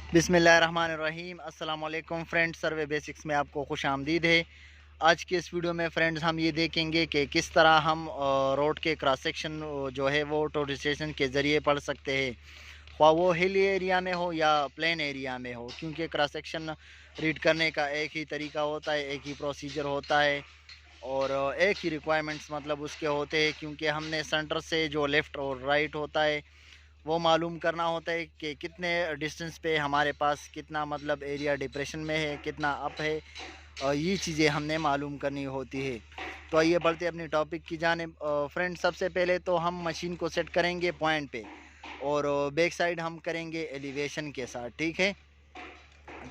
बिस्मिल्लाहिर्रहमानिर्रहीम। अस्सलाम वालेकुम फ्रेंड्स, सर्वे बेसिक्स में आपको खुश आमदीद है। आज के इस वीडियो में फ्रेंड्स हम ये देखेंगे कि किस तरह हम रोड के क्रॉस सेक्शन जो है वो टोटलाइजेशन के ज़रिए पढ़ सकते हैं, ख्वाह वो हिल एरिया में हो या प्लेन एरिया में हो, क्योंकि क्रॉस सेक्शन रीड करने का एक ही तरीका होता है, एक ही प्रोसीजर होता है और एक ही रिक्वायरमेंट्स मतलब उसके होते हैं। क्योंकि हमने सेंटर से जो लेफ़्ट और राइट होता है वो मालूम करना होता है कि कितने डिस्टेंस पे हमारे पास कितना मतलब एरिया डिप्रेशन में है, कितना अप है, ये चीज़ें हमने मालूम करनी होती है। तो आइए बढ़ते अपनी टॉपिक की जानिब। फ्रेंड, सबसे पहले तो हम मशीन को सेट करेंगे पॉइंट पे और बैक साइड हम करेंगे एलिवेशन के साथ, ठीक है।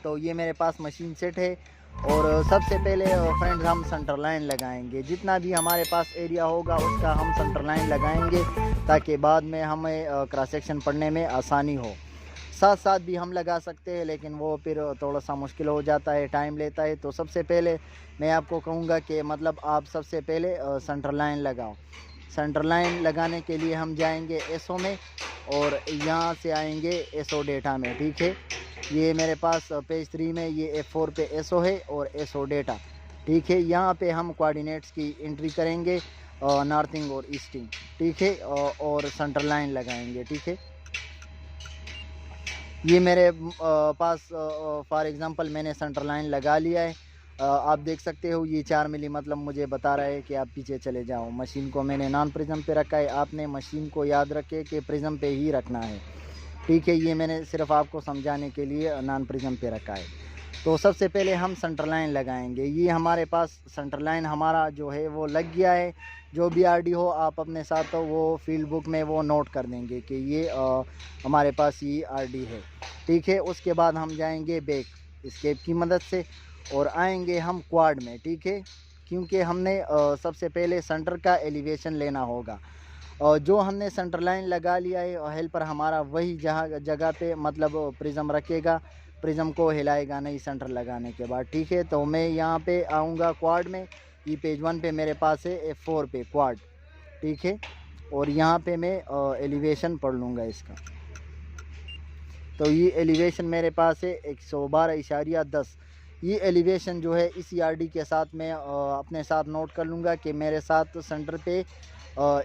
तो ये मेरे पास मशीन सेट है और सबसे पहले फ्रेंड्स हम सेंटर लाइन लगाएंगे। जितना भी हमारे पास एरिया होगा उसका हम सेंटर लाइन लगाएंगे ताकि बाद में हमें क्रॉस सेक्शन पढ़ने में आसानी हो। साथ साथ भी हम लगा सकते हैं, लेकिन वो फिर थोड़ा सा मुश्किल हो जाता है, टाइम लेता है। तो सबसे पहले मैं आपको कहूँगा कि मतलब आप सबसे पहले सेंटर लाइन लगाओ। सेंटर लाइन लगाने के लिए हम जाएंगे एसओ में और यहाँ से आएंगे एसओ डेटा में, ठीक है। ये मेरे पास पेज 3 में ये F4 पे एसओ है और एसओ डेटा, ठीक है। यहाँ पे हम कोऑर्डिनेट्स की एंट्री करेंगे, नॉर्थिंग और ईस्टिंग, ठीक है, और सेंटर लाइन लगाएंगे, ठीक है। ये मेरे पास फॉर एग्ज़ाम्पल मैंने सेंटर लाइन लगा लिया है। आप देख सकते हो ये 4 मिली मतलब मुझे बता रहा है कि आप पीछे चले जाओ। मशीन को मैंने नॉन प्रिज्म पे रखा है, आपने मशीन को याद रखे कि प्रिज्म पे ही रखना है, ठीक है। ये मैंने सिर्फ आपको समझाने के लिए नॉन प्रिज्म पे रखा है। तो सबसे पहले हम सेंटर लाइन लगाएंगे। ये हमारे पास सेंटर लाइन हमारा जो है वो लग गया है। जो भी आरडी हो आप अपने साथ तो वो फील्ड बुक में वो नोट कर देंगे कि ये हमारे पास ये आरडी है, ठीक है। उसके बाद हम जाएंगे बैक स्केप की मदद से और आएंगे हम क्वाड में, ठीक है। क्योंकि हमने सबसे पहले सेंटर का एलिवेशन लेना होगा और जो हमने सेंटर लाइन लगा लिया है और हेल्पर हमारा वही जगह पे मतलब प्रिज्म रखेगा, प्रिज्म को हिलाएगा नहीं सेंटर लगाने के बाद, ठीक है। तो मैं यहाँ पे आऊँगा क्वाड में। ये पेज 1 पे मेरे पास है F4 पे क्वाड, ठीक है। और यहाँ पे मैं एलिवेशन पढ़ लूँगा इसका। तो ये एलिवेशन मेरे पास है 112.10। ये एलिवेशन जो है इस आरडी के साथ मैं अपने साथ नोट कर लूँगा कि मेरे साथ सेंटर पे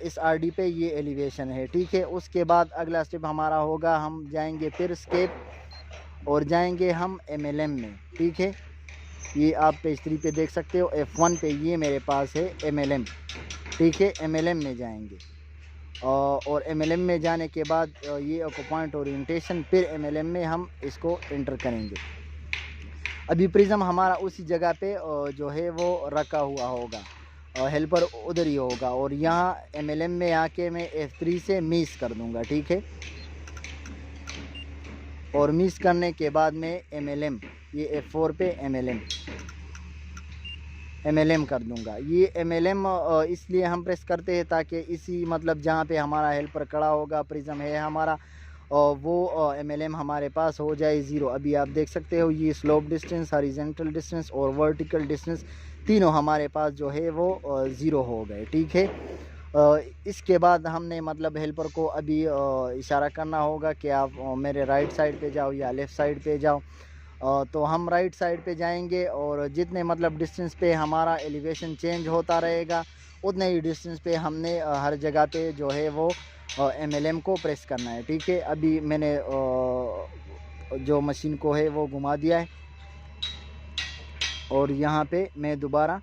इस आरडी पे ये एलिवेशन है, ठीक है। उसके बाद अगला स्टेप हमारा होगा, हम जाएंगे फिर स्केप और जाएंगे हम एमएलएम में, ठीक है। ये आप पेज 3 पे देख सकते हो। F1 पे ये मेरे पास है एमएलएम, ठीक है। एमएलएम में जाएंगे और एमएलएम में जाने के बाद ये पॉइंट ओरिएंटेशन, फिर एमएलएम में हम इसको एंटर करेंगे। अभी प्रिज्म हमारा उसी जगह पे जो है वो रखा हुआ होगा, हेल्पर उधर ही होगा और यहाँ एमएलएम में आके मैं F3 से मिस कर दूंगा, ठीक है। और मिस करने के बाद में एमएलएम, ये F4 पे एमएलएम कर दूंगा। ये एमएलएम इसलिए हम प्रेस करते हैं ताकि इसी मतलब जहाँ पे हमारा हेल्पर खड़ा होगा, प्रिज्म है हमारा, वो एमएलएम हमारे पास हो जाए 0। अभी आप देख सकते हो ये स्लोप डिस्टेंस, हॉरिजॉन्टल डिस्टेंस और वर्टिकल डिस्टेंस तीनों हमारे पास जो है वो 0 हो गए, ठीक है। इसके बाद हमने मतलब हेल्पर को अभी इशारा करना होगा कि आप मेरे राइट साइड पे जाओ या लेफ़्ट साइड पे जाओ। तो हम राइट साइड पे जाएंगे और जितने मतलब डिस्टेंस पे हमारा एलिवेशन चेंज होता रहेगा उतने ही डिस्टेंस पे हमने हर जगह पे जो है वो एमएलएम को प्रेस करना है, ठीक है। अभी मैंने जो मशीन को है वो घुमा दिया है और यहाँ पे मैं दोबारा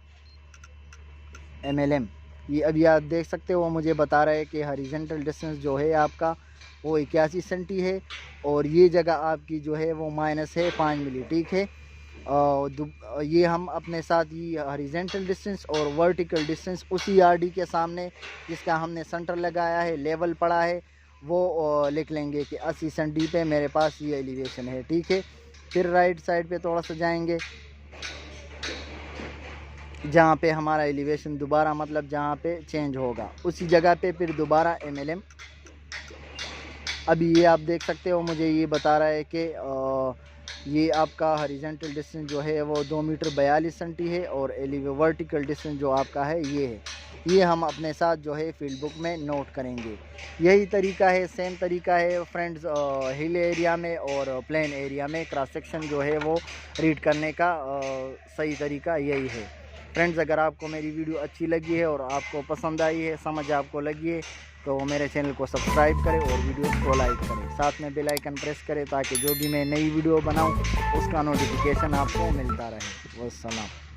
एमएलएम, ये अभी आप देख सकते हो वो मुझे बता रहा है कि हॉरिजॉन्टल डिस्टेंस जो है आपका वो 81 सेंटी है और ये जगह आपकी जो है वो माइनस है 5 मिली, ठीक है। ये हम अपने साथ ये हॉरिजॉन्टल डिस्टेंस और वर्टिकल डिस्टेंस उसी आरडी के सामने जिसका हमने सेंटर लगाया है, लेवल पड़ा है, वो लिख लेंगे कि 80 सेंटी पे मेरे पास ये एलिवेशन है, ठीक है। फिर राइट साइड पे थोड़ा सा जाएंगे जहाँ पे हमारा एलिवेशन दोबारा मतलब जहाँ पे चेंज होगा उसी जगह पे फिर दोबारा एमएलएम। अभी ये आप देख सकते हो मुझे ये बता रहा है कि ये आपका हॉरिजॉन्टल डिस्टेंस जो है वो 2 मीटर 42 सेंटी है और वर्टिकल डिस्टेंस जो आपका है ये है। ये हम अपने साथ जो है फील्ड बुक में नोट करेंगे। यही तरीका है, सेम तरीका है फ्रेंड्स, हिल एरिया में और प्लेन एरिया में क्रॉस सेक्शन जो है वो रीड करने का सही तरीका यही है। फ्रेंड्स, अगर आपको मेरी वीडियो अच्छी लगी है और आपको पसंद आई है, समझ आपको लगी है, तो मेरे चैनल को सब्सक्राइब करें और वीडियोस को लाइक करें। साथ में बेल आइकन प्रेस करें ताकि जो भी मैं नई वीडियो बनाऊं उसका नोटिफिकेशन आपको मिलता रहे। वस्सलाम।